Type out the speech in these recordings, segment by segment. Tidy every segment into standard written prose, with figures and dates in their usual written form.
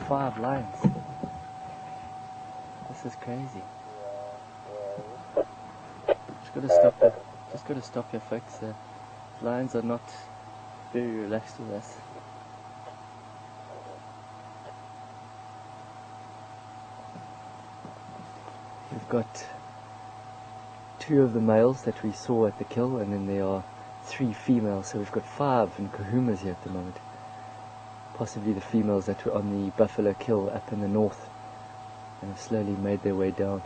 5 lions. This is crazy. Just gotta stop here, folks. Lions are not very relaxed with us. We've got 2 of the males that we saw at the kill, and then there are 3 females, so we've got 5 Nkuhumas here at the moment. Possibly the females that were on the buffalo kill up in the north and have slowly made their way down.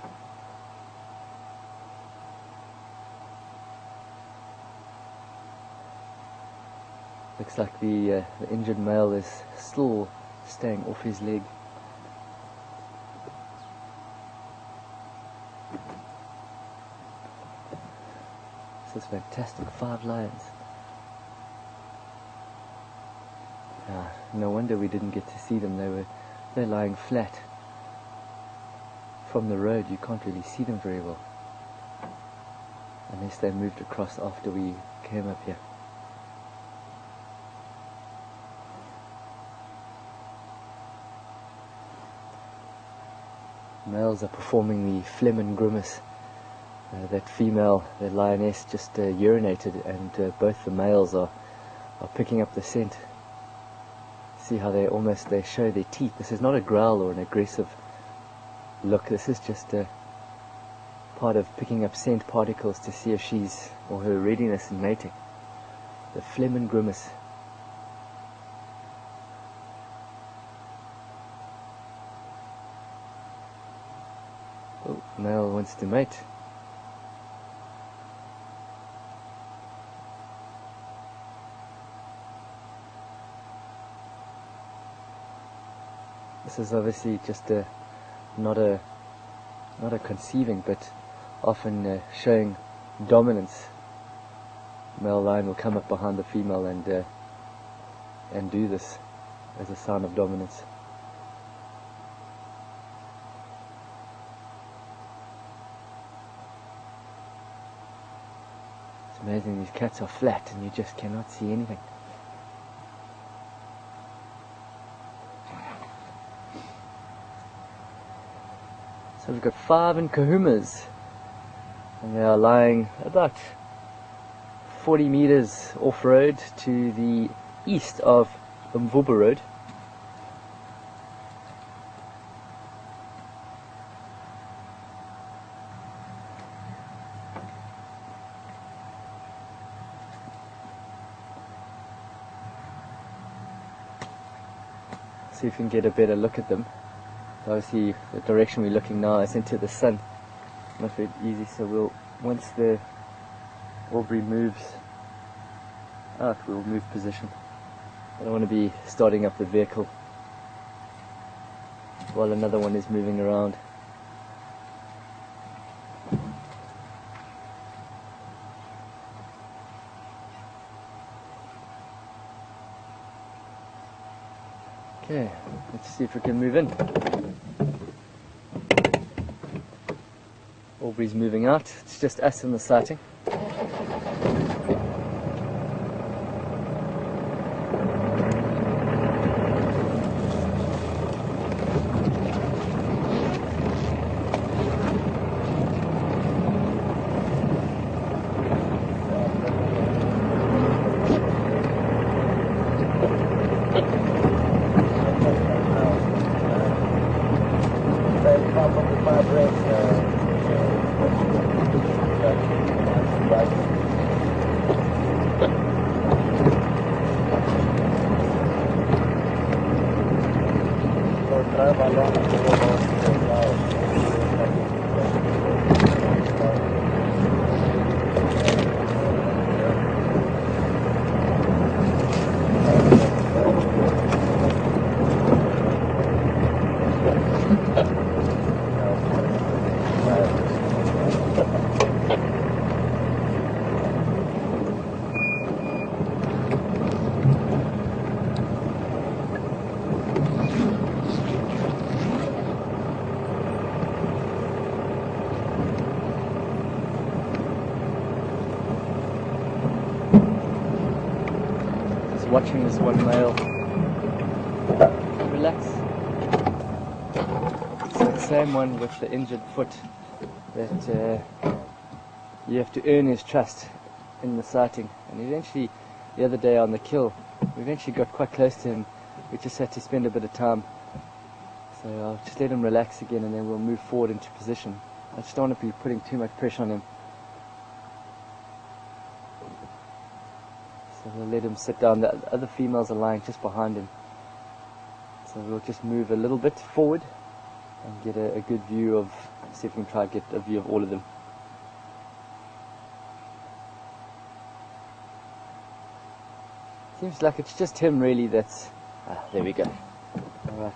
Looks like the injured male is still staying off his leg. This is fantastic. 5 lions. No wonder we didn't get to see them. They're lying flat. From the road you can't really see them very well, unless they moved across after we came up here. Males are performing the phlegm and grimace. That female, the lioness, just urinated, and both the males are picking up the scent. See how they show their teeth. This is not a growl or an aggressive look. This is just a part of picking up scent particles to see if she's, or her readiness in mating. The phlegm and grimace. Oh, male wants to mate. This is obviously just not a conceiving, but often showing dominance. Male lion will come up behind the female and do this as a sign of dominance. It's amazing, these cats are flat and you just cannot see anything. So we've got 5 Nkuhumas, and they are lying about 40 meters off-road to the east of Nkuhuma Road. See if we can get a better look at them. Obviously the direction we're looking now is into the sun, not very easy, so once the Aubrey moves out, we'll move position. I don't want to be starting up the vehicle while another one is moving around. Okay, let's see if we can move in. Aubrey's moving out. It's just us in the sighting. Watching this one male relax. same one with the injured foot that you have to earn his trust in the sighting. And eventually, the other day on the kill, we eventually got quite close to him. We just had to spend a bit of time. So I'll just let him relax again, and then we'll move forward into position. I just don't want to be putting too much pressure on him. So we'll let him sit down. The other females are lying just behind him. So we'll just move a little bit forward and get a good view of, see if we can try to get a view of all of them. Seems like it's just him really that's, there we go. Alright.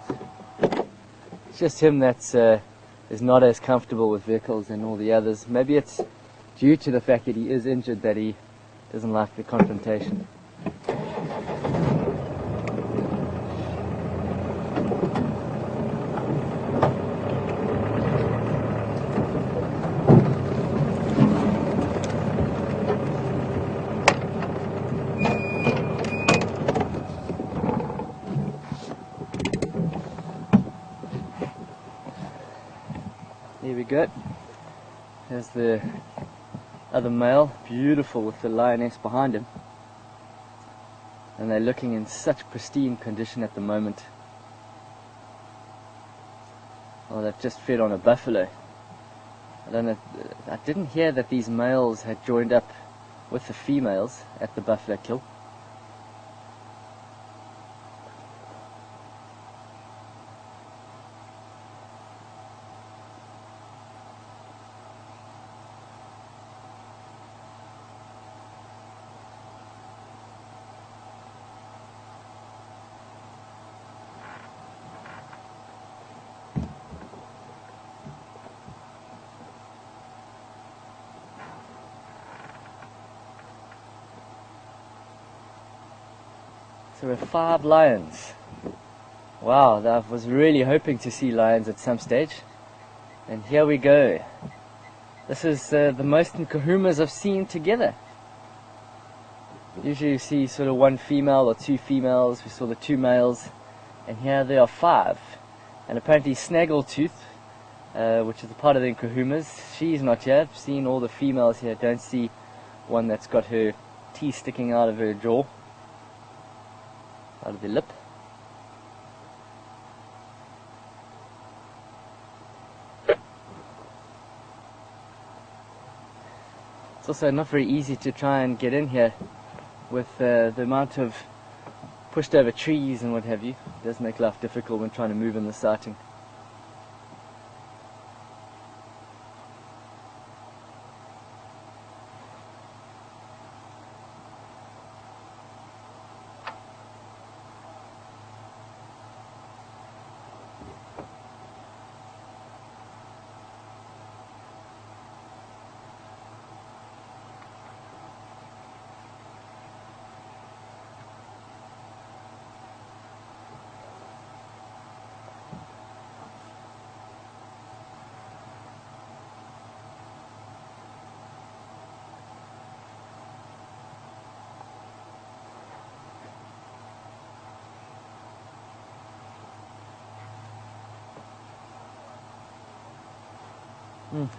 It's just him that's is not as comfortable with vehicles than all the others. Maybe it's due to the fact that he is injured that he doesn't like the confrontation. There we go. There's the other male, beautiful with the lioness behind him. And they're looking in such pristine condition at the moment. Oh, they've just fed on a buffalo. I don't know, I didn't hear that these males had joined up with the females at the buffalo kill. So we're 5 lions. Wow, I was really hoping to see lions at some stage. And here we go. This is the most Nkuhumas I've seen together. Usually you see sort of 1 female or 2 females. We saw the 2 males. And here there are 5. And apparently Snaggletooth, which is a part of the Nkuhumas, she's not here. I've seen all the females here. Don't see one that's got her teeth sticking out of her jaw. Out of the lip. It's also not very easy to try and get in here with the amount of pushed over trees and what have you. It does make life difficult when trying to move in the sighting.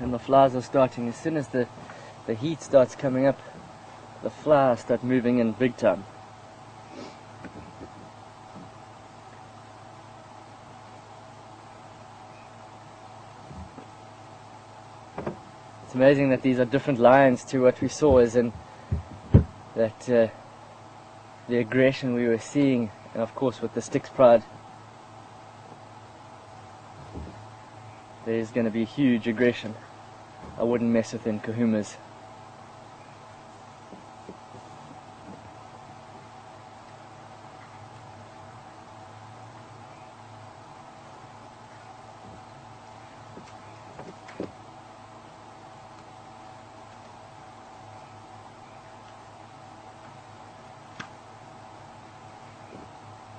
And the flies are starting. As soon as the heat starts coming up, the flies start moving in big time. It's amazing that these are different lions to what we saw, as in that the aggression we were seeing, and of course with the Styx Pride, there's going to be huge aggression. I wouldn't mess with Nkuhumas.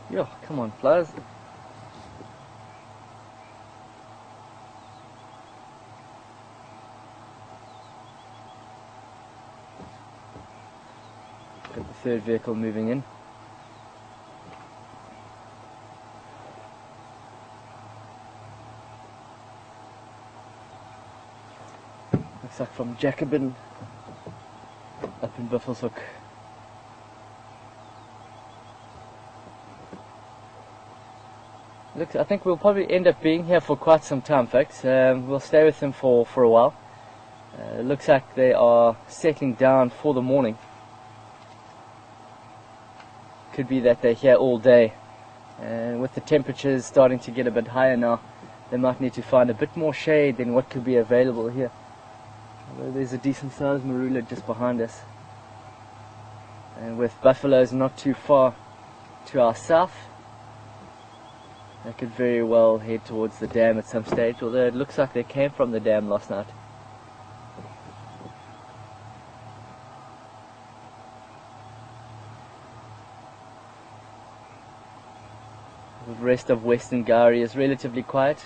Yo, come on, flies. Got the third vehicle moving in. Looks like from Jacobin up in Buffelshoek. Look, I think we'll probably end up being here for quite some time, folks. We'll stay with them for a while. Looks like they are settling down for the morning. Could be that they're here all day. And with the temperatures starting to get a bit higher now, they might need to find a bit more shade than what could be available here. Although there's a decent sized marula just behind us. And with buffaloes not too far to our south, they could very well head towards the dam at some stage, although it looks like they came from the dam last night. The rest of Western Gowrie is relatively quiet.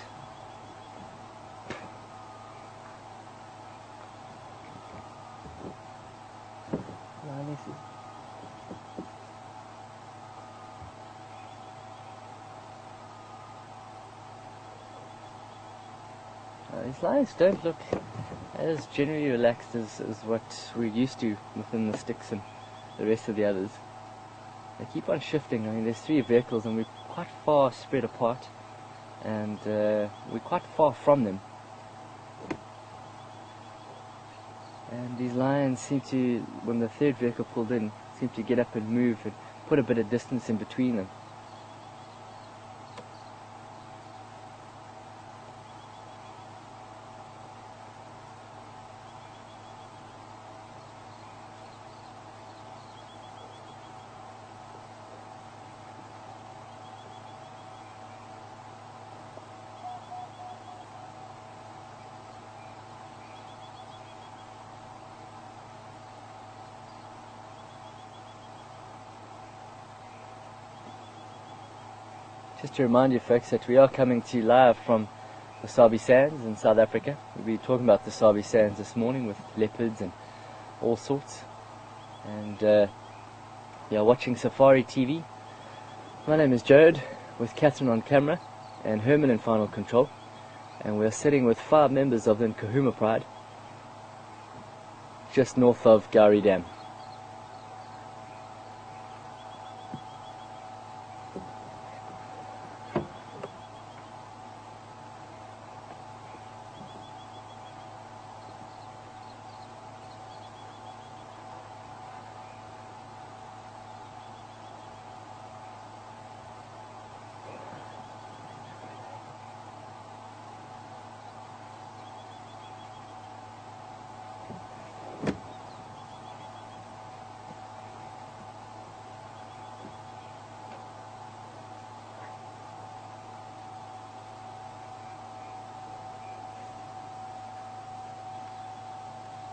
These lions don't look as generally relaxed as what we're used to within the sticks and the rest of the others. They keep on shifting. I mean, there's 3 vehicles and we're quite far spread apart, and we're quite far from them. And these lions seem to, when the 3rd vehicle pulled in, seem to get up and move and put a bit of distance in between them. Just to remind you folks that we are coming to you live from the Sabi Sands in South Africa. We'll be talking about the Sabi Sands this morning with leopards and all sorts. And you are watching Safari TV. My name is Jared, with Catherine on camera and Herman in final control. And we're sitting with 5 members of the Nkuhuma Pride, just north of Gowrie Dam.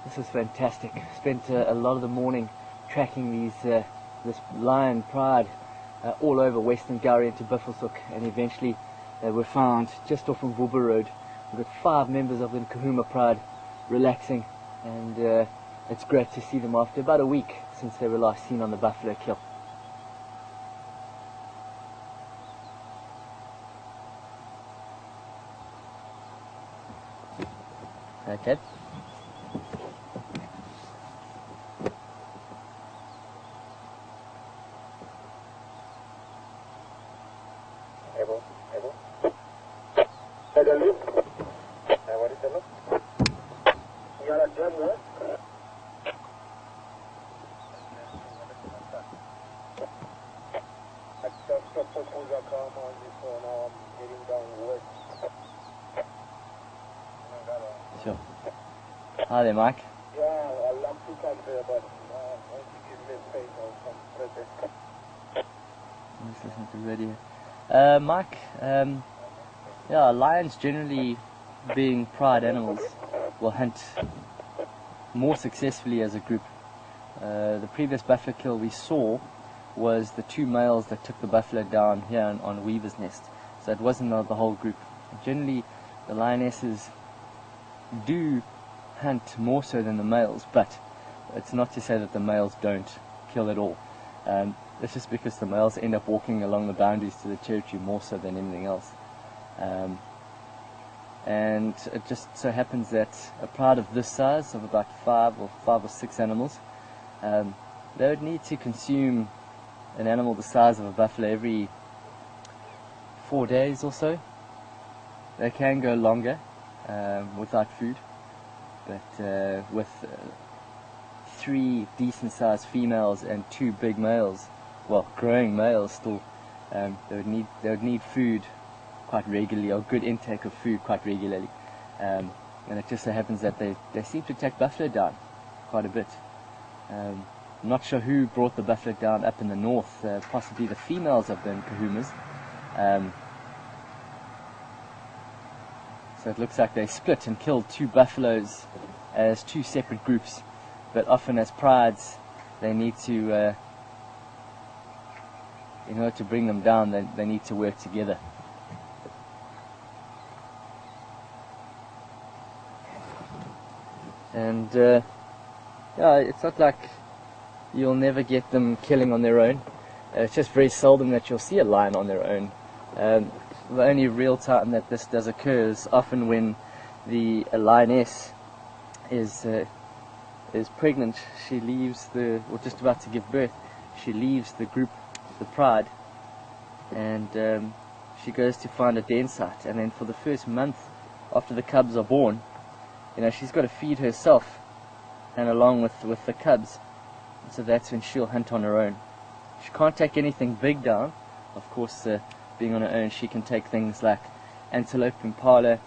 This is fantastic. Spent a lot of the morning tracking this lion pride all over Western Gowrie into Buffelshoek, and eventually they were found just off of Woolver Road. We've got 5 members of the Nkuhuma Pride relaxing, and it's great to see them after about a week since they were last seen on the buffalo kill. Okay. Sure. Hi there, Mike. Yeah, I'd love to come there, but once you give me space, I'll come present. Let's listen to the radio. Mike, yeah, lions generally, being pride animals, will hunt more successfully as a group. The previous buffalo kill we saw was the 2 males that took the buffalo down here on Weaver's Nest. So it wasn't the whole group. Generally, the lionesses do hunt more so than the males, but it's not to say that the males don't kill at all. It's just because the males end up walking along the boundaries to the territory more so than anything else. and it just so happens that a pride of this size, of about five or six animals, they would need to consume an animal the size of a buffalo every 4 days or so. They can go longer without food, but with 3 decent sized females and 2 big males, well, growing males still, they would need food quite regularly, or good intake of food quite regularly, and it just so happens that they seem to take buffalo down quite a bit. I'm not sure who brought the buffalo down up in the north, possibly the females of the Nkuhumas. So it looks like they split and killed 2 buffaloes as 2 separate groups, but often as prides they need to, in order to bring them down, they need to work together. And yeah, it's not like you'll never get them killing on their own. It's just very seldom that you'll see a lion on their own. The only real time that this does occur is often when the lioness is pregnant. She leaves or just about to give birth. She leaves the group, the pride, and she goes to find a den site. And then for the first month after the cubs are born, she's got to feed herself and along with the cubs. So that's when she'll hunt on her own. She can't take anything big down. Of course, being on her own, she can take things like antelope, impala,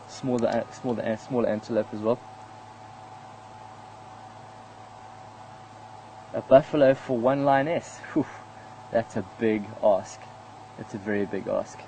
smaller antelope as well. A buffalo for 1 lioness. Whew, that's a big ask. That's a very big ask.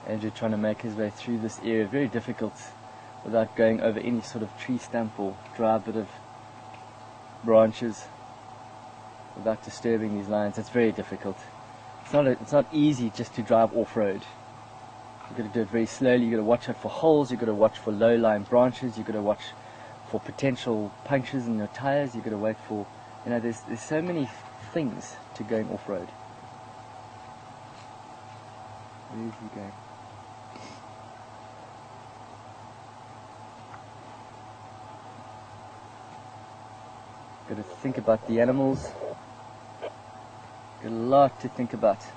Andrew trying to make his way through this area, very difficult without going over any sort of tree stump or dry bit of branches, without disturbing these lions. It's very difficult. It's not easy just to drive off-road. You've got to do it very slowly. You've got to watch out for holes, you've got to watch for low-lying branches, you've got to watch for potential punctures in your tires, you've got to wait for, there's so many things to going off-road. Where is he going? Got to think about the animals. Got a lot to think about. See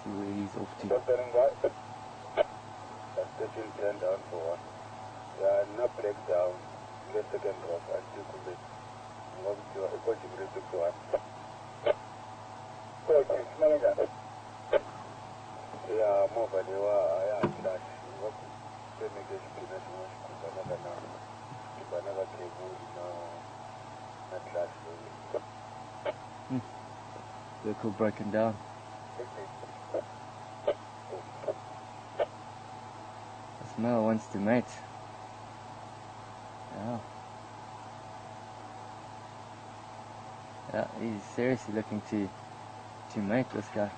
where he's off to. Vehicle broken down. This male wants to mate. Yeah, he's seriously looking to mate this guy.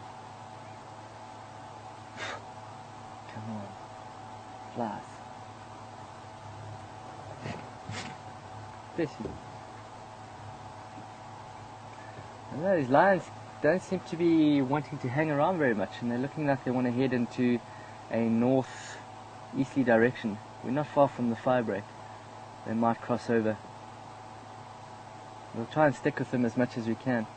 Come on, flies. Fishy. These lions don't seem to be wanting to hang around very much, and they're looking like they want to head into a north-easterly direction. We're not far from the fire break. They might cross over. We'll try and stick with them as much as we can.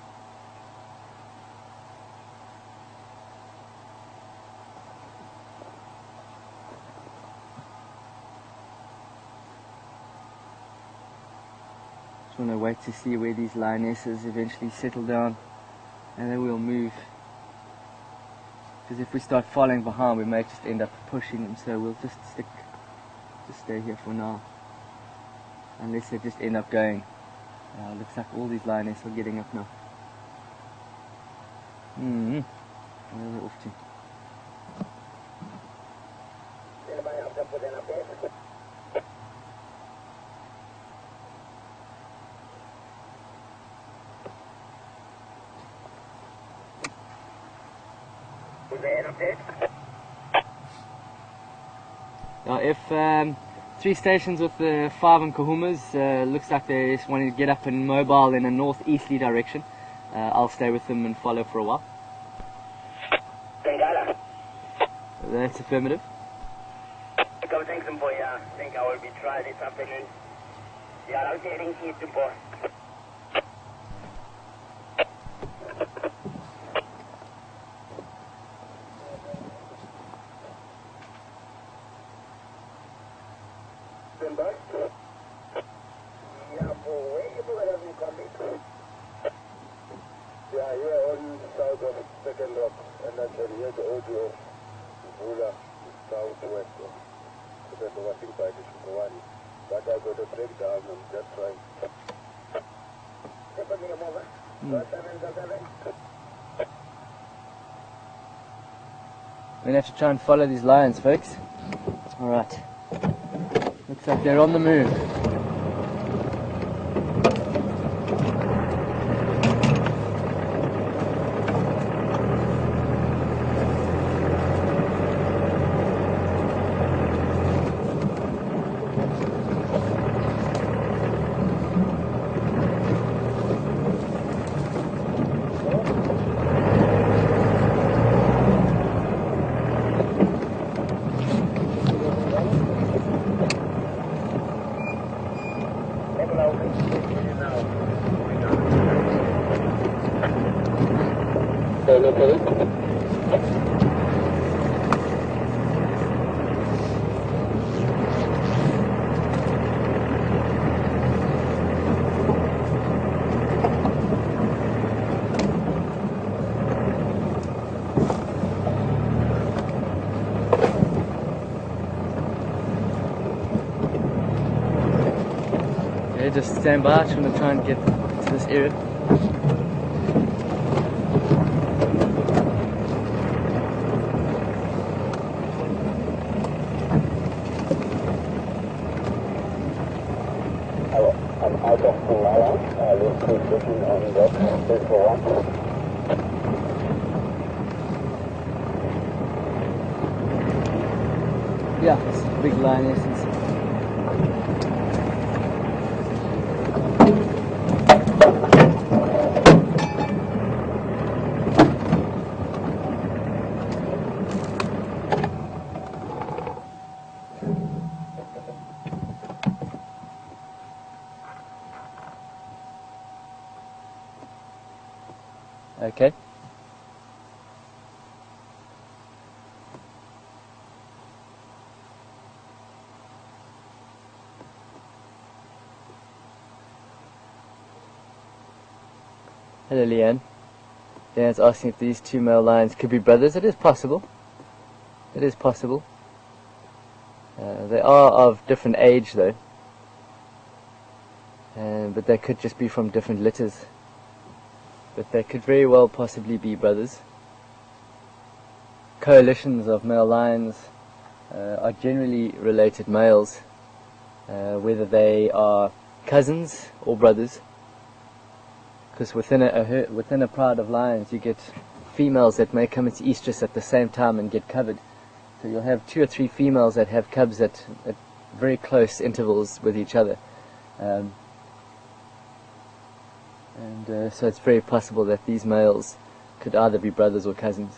Just want to wait to see where these lionesses eventually settle down, and then we'll move. Because if we start following behind, we may just end up pushing them, so we'll just stay here for now. Unless they just end up going. Looks like all these lionesses are getting up now. Where are they off to? If 3 stations with the 5 Nkuhumas, looks like they just want to get up and mobile in a northeasterly direction. I'll stay with them and follow for a while. That's affirmative. I think I will be tried this afternoon. Yeah, I'm getting here to boss. Yeah, here on south of Second Rock, and then here the audio of Nkuhuma southwest of the washing by the Shukawani. But I got a breakdown and just trying. We're going to have to try and follow these lions, folks. Alright. Looks like they're on the move. Okay, just stand by. I'm going to try and get to this area. I'm out of Nkuhuma. Let's keep looking on that. There's one. Yeah, it's a big lioness. Okay. Hello, Leanne. Leanne's asking if these 2 male lions could be brothers. It is possible. It is possible. They are of different age, though. But they could just be from different litters. But they could very well possibly be brothers. Coalitions of male lions are generally related males, whether they are cousins or brothers. Because within a pride of lions, you get females that may come into estrus at the same time and get covered. So you'll have 2 or 3 females that have cubs at very close intervals with each other. So it's very possible that these males could either be brothers or cousins.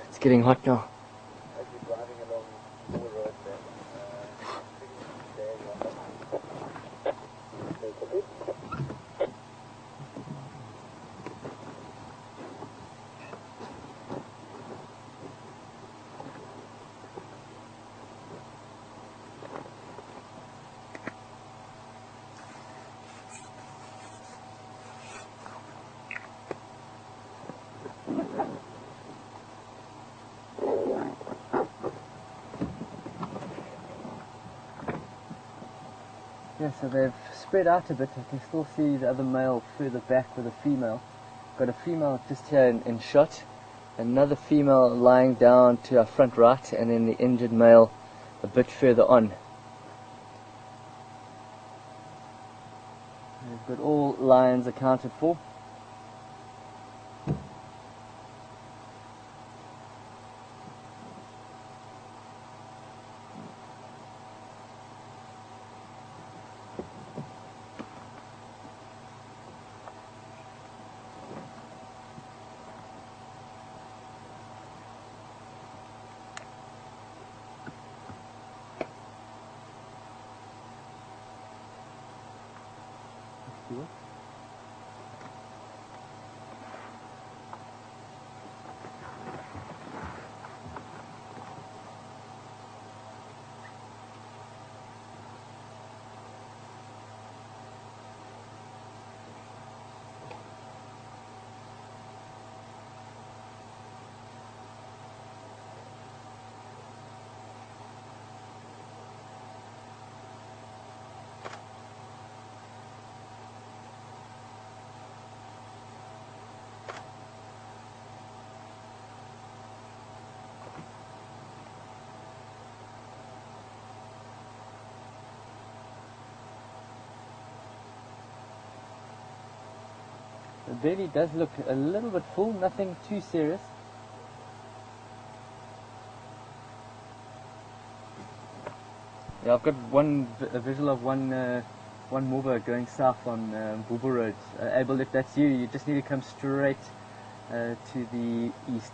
It's getting hot now. Yeah, so they've spread out a bit. I can still see the other male further back with a female. Got a female just here in shot, another female lying down to our front right, and then the injured male a bit further on. We've got all lions accounted for. The belly does look a little bit full, nothing too serious. Yeah, I've got a visual of one moorboat going south on Booble Road. Abel, if that's you, you just need to come straight to the east.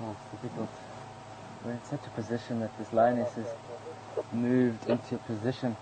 Oh, it's difficult. We're in such a position that this lioness has moved into a position.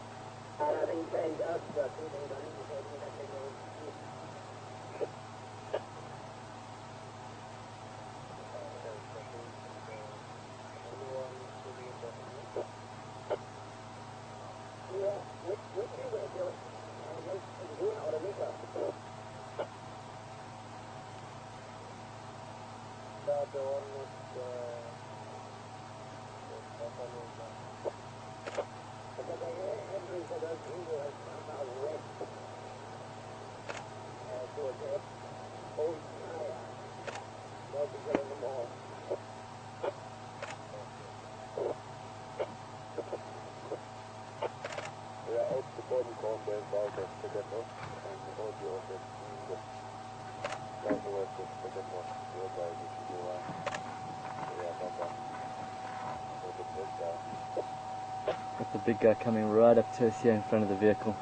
Got the big guy coming right up to us here in front of the vehicle.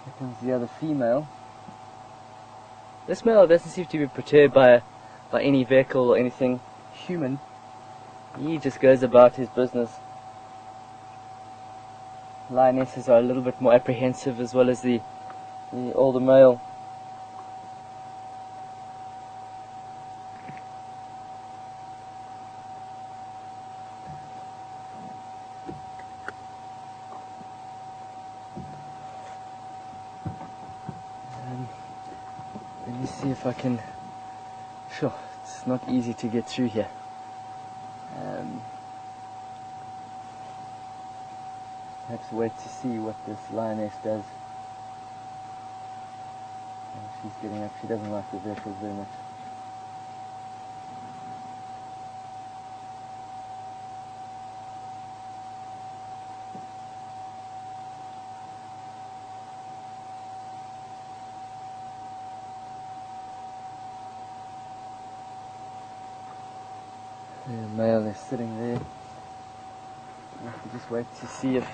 Here comes the other female. This male doesn't seem to be perturbed by any vehicle or anything human. He just goes about his business. Lionesses are a little bit more apprehensive, as well as the older male. Let me see if I can. Sure, it's not easy to get through here. perhaps wait to see what this lioness does. And she's getting up. She doesn't like the vehicles very much. The male is sitting there. I have to just wait to see if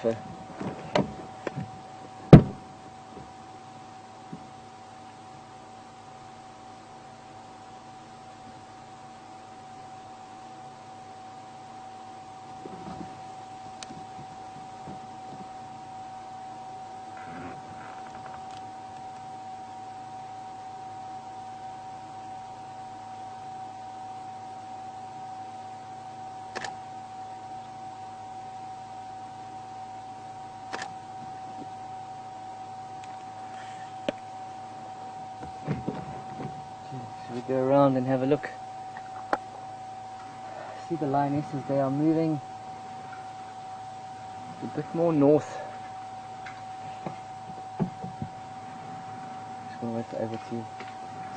should we go around and have a look? See the lionesses, they are moving a bit more north. Just going to wait for Ava to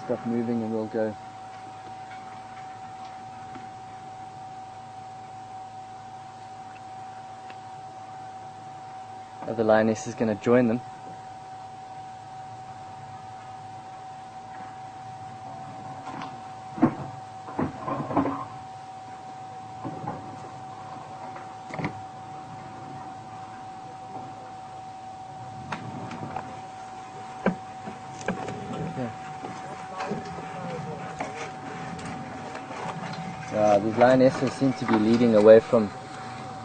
stop moving and we'll go. The lioness is going to join them. These lionesses seem to be leading away from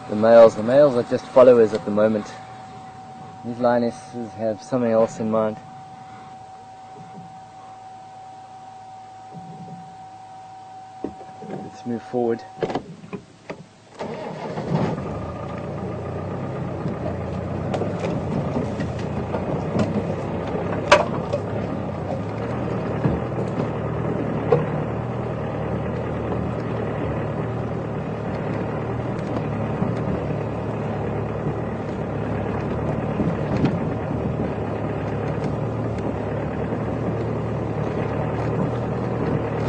the males. The males are just followers at the moment. These lionesses have something else in mind. Let's move forward.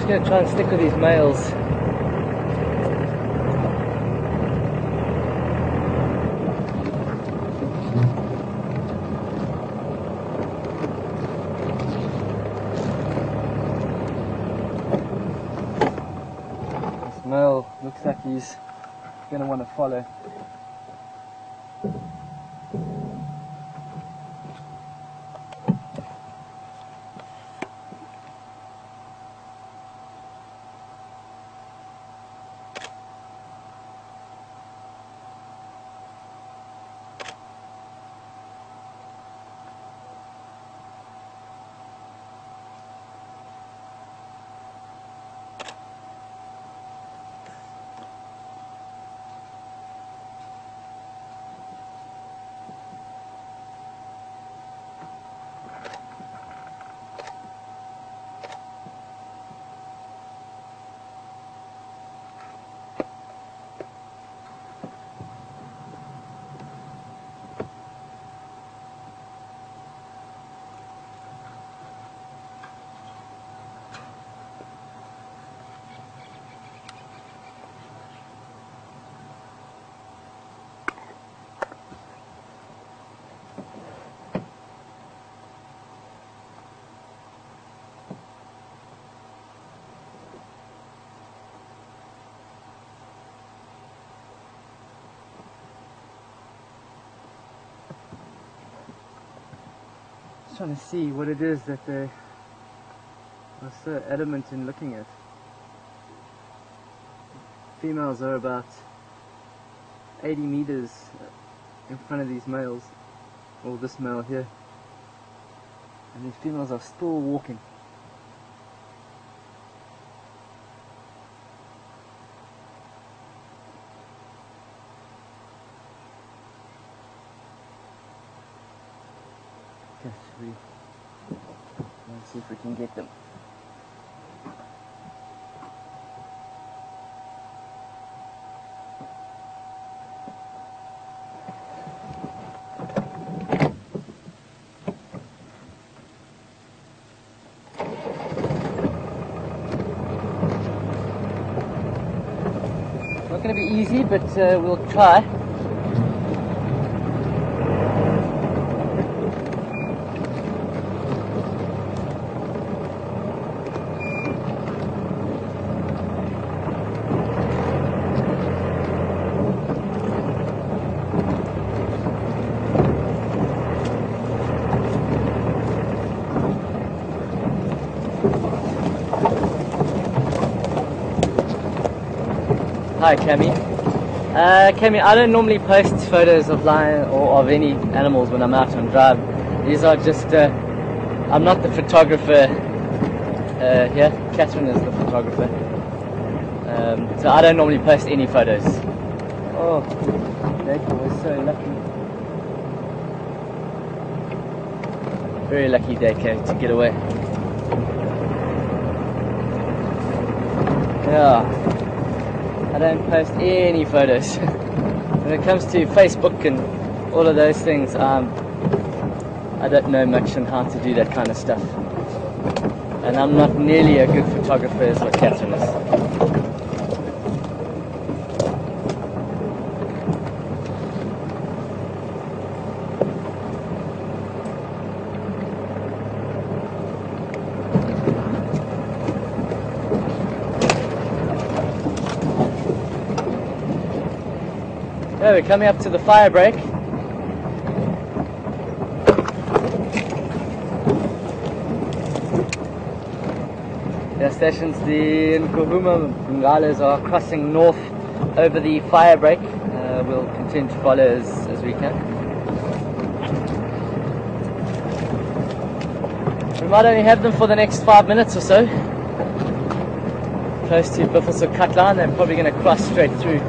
Going to try and stick with these males. This male looks like he's going to want to follow. Trying to see what it is that they are so adamant in looking at. Females are about 80 meters in front of these males, or this male here, and these females are still walking. Okay, let's see if we can get them. Not going to be easy, but we'll try. Hi Cami. Cami, I don't normally post photos of lion or of any animals when I'm out on drive. These are just, I'm not the photographer here. Catherine is the photographer. So I don't normally post any photos. Oh, Dacre was so lucky. Very lucky Dacre to get away. Yeah. I don't post any photos. When it comes to Facebook and all of those things, I don't know much on how to do that kind of stuff. And I'm not nearly a good photographer as what Catherine is. Yeah, we're coming up to the fire break. Gas stations, the Nkuhuma Pride are crossing north over the fire break. We'll continue to follow as we can. We might only have them for the next 5 minutes or so. Close to Buffelshoek cut line, they're probably going to cross straight through.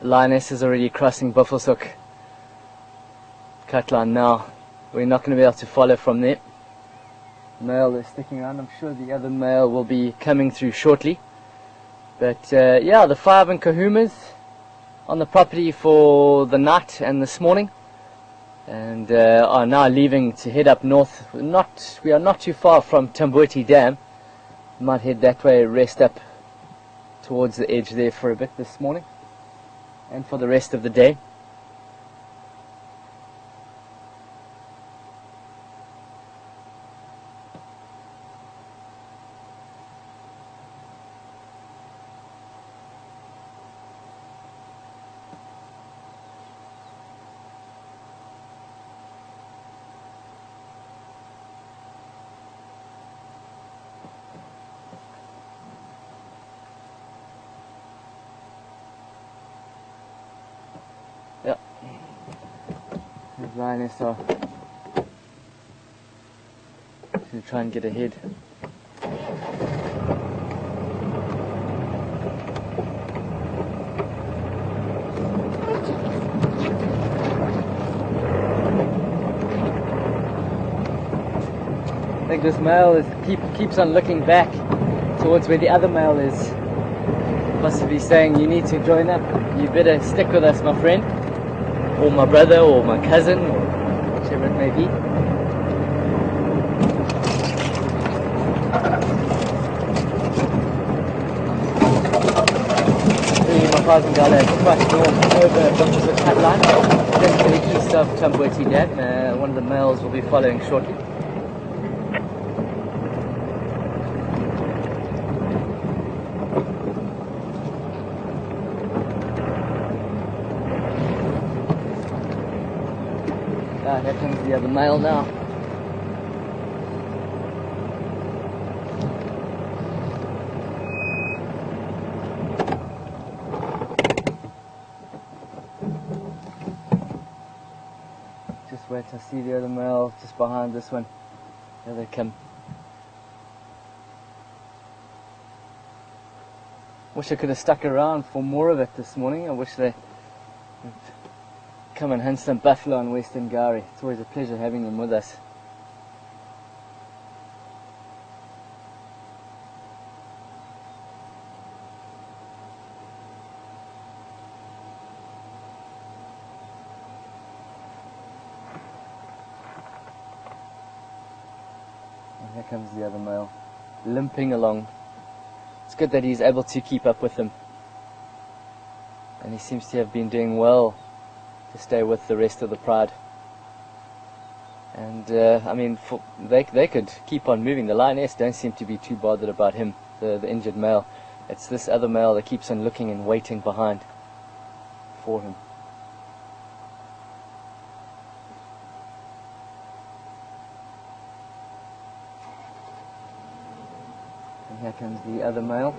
Lioness is already crossing Buffelshoek cut line now. We're not going to be able to follow from there. Male is sticking around. I'm sure the other male will be coming through shortly. But yeah, the 5 Nkuhumas on the property for the night and this morning, and are now leaving to head up north. We are not too far from Tamboti Dam. We might head that way, rest up towards the edge there for a bit this morning and for the rest of the day. Yep. There's lioness are to try and get ahead. I think this male keeps on looking back towards where the other male is, possibly saying, you need to join up, you better stick with us, my friend, or my brother, or my cousin, or whichever it may be. My cousin Gala crossed north over the cut line, just to the east of Tamboti Dam. One of the males will be following shortly. Here comes the other male now. Just wait, I see the other male just behind this one. Here they come. Wish I could have stuck around for more of it this morning. I wish they would come and hunt some buffalo on Western Gowrie. It's always a pleasure having them with us. And here comes the other male, limping along. It's good that he's able to keep up with them, and he seems to have been doing well to stay with the rest of the pride. And I mean, they could keep on moving. The lioness don't seem to be too bothered about him, the injured male. It's this other male that keeps on looking and waiting behind for him. And here comes the other male.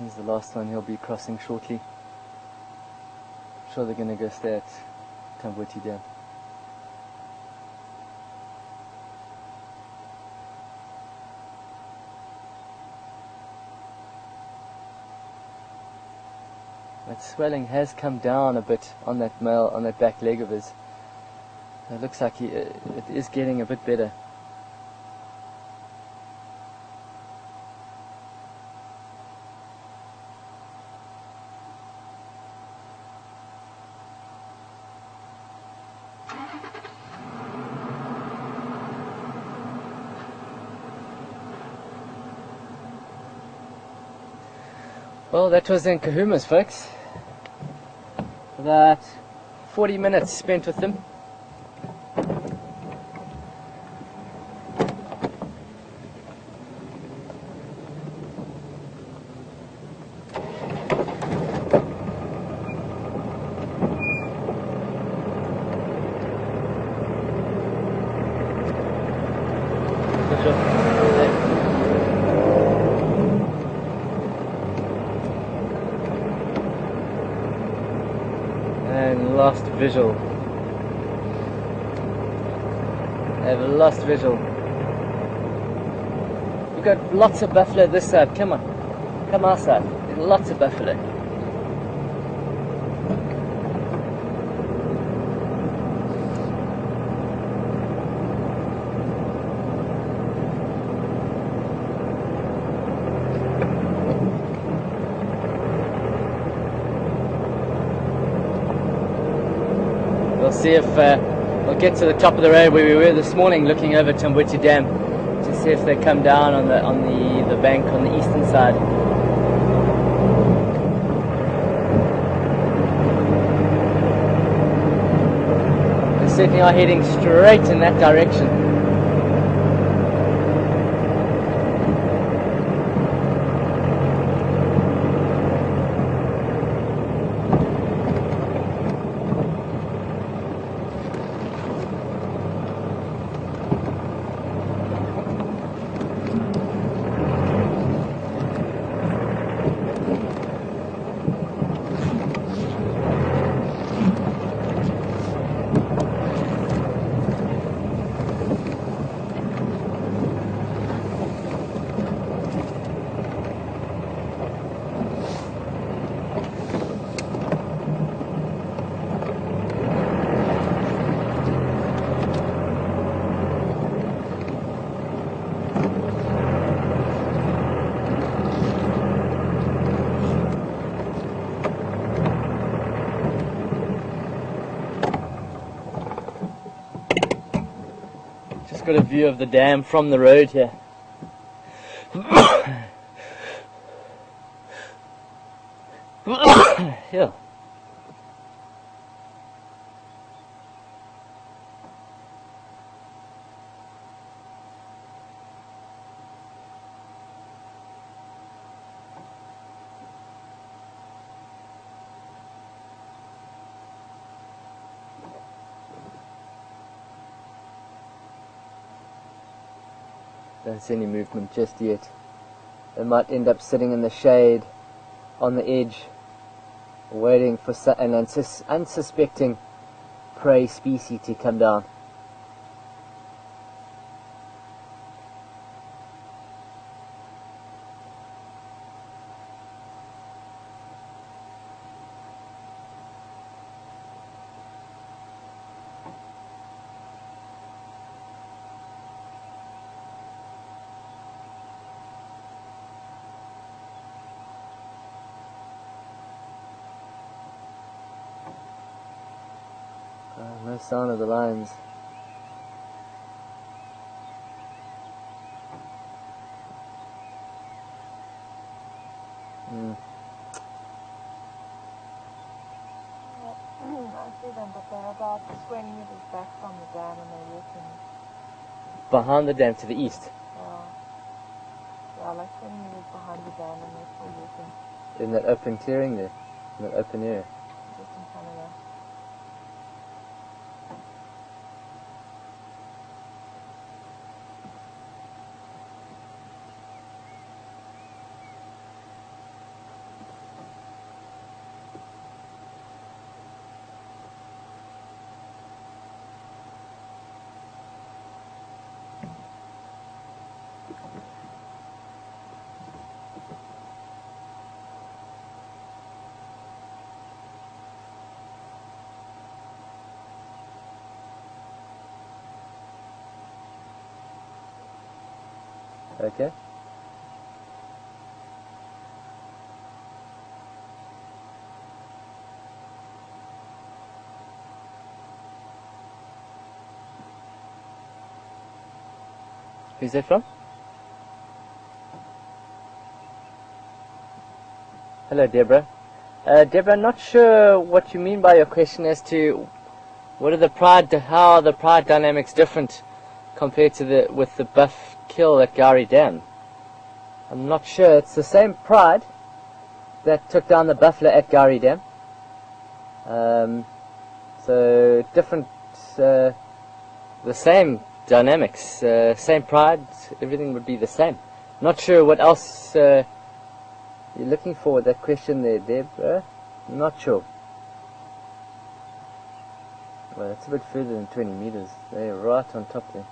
Here's the last one, he'll be crossing shortly. I'm sure they're going to go stay at Tamboti Dam. That swelling has come down a bit on that male, on that back leg of his. It looks like it is getting a bit better. Well, that was Nkuhuma's, folks. About 40 minutes spent with them. And lost visual. I've lost visual. We've got lots of buffalo this side. Come on. Come outside. There's lots of buffalo. We'll see if we'll get to the top of the road where we were this morning, looking over Tamboti Dam, to see if they come down on the bank on the eastern side. They certainly are heading straight in that direction. Got a view of the dam from the road here. Don't see any movement just yet. They might end up sitting in the shade on the edge, waiting for an unsuspecting prey species to come down. No sign of the lions. I see them, but they're about 20 meters back from the dam and they're walking. Behind the dam to the east? Yeah, like 20 meters behind the dam and they're still walking. In that open clearing there? In that open area? Just in front of them. Okay. Who's that from? Hello, Deborah. Deborah, I'm not sure what you mean by your question as to what are how are the pride dynamics different compared to with the buff kill at Gowrie Dam. I'm not sure. It's the same pride that took down the buffalo at Gowrie Dam. So different, the same dynamics, same pride, everything would be the same. Not sure what else you're looking for with that question there, Deb. Not sure. Well, it's a bit further than 20 meters. They're right on top there.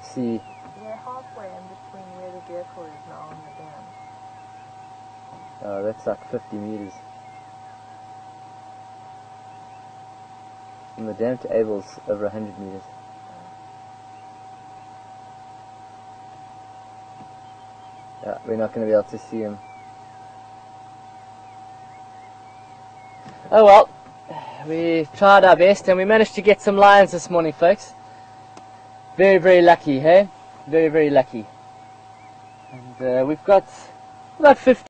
See. They're halfway in between where the vehicle is now and the dam. Oh, that's like 50 meters. From the dam to Abel's over 100 meters. Yeah, we're not going to be able to see him. Oh well, we tried our best and we managed to get some lions this morning, folks. Very, very lucky, hey? Very, very lucky. And we've got about 50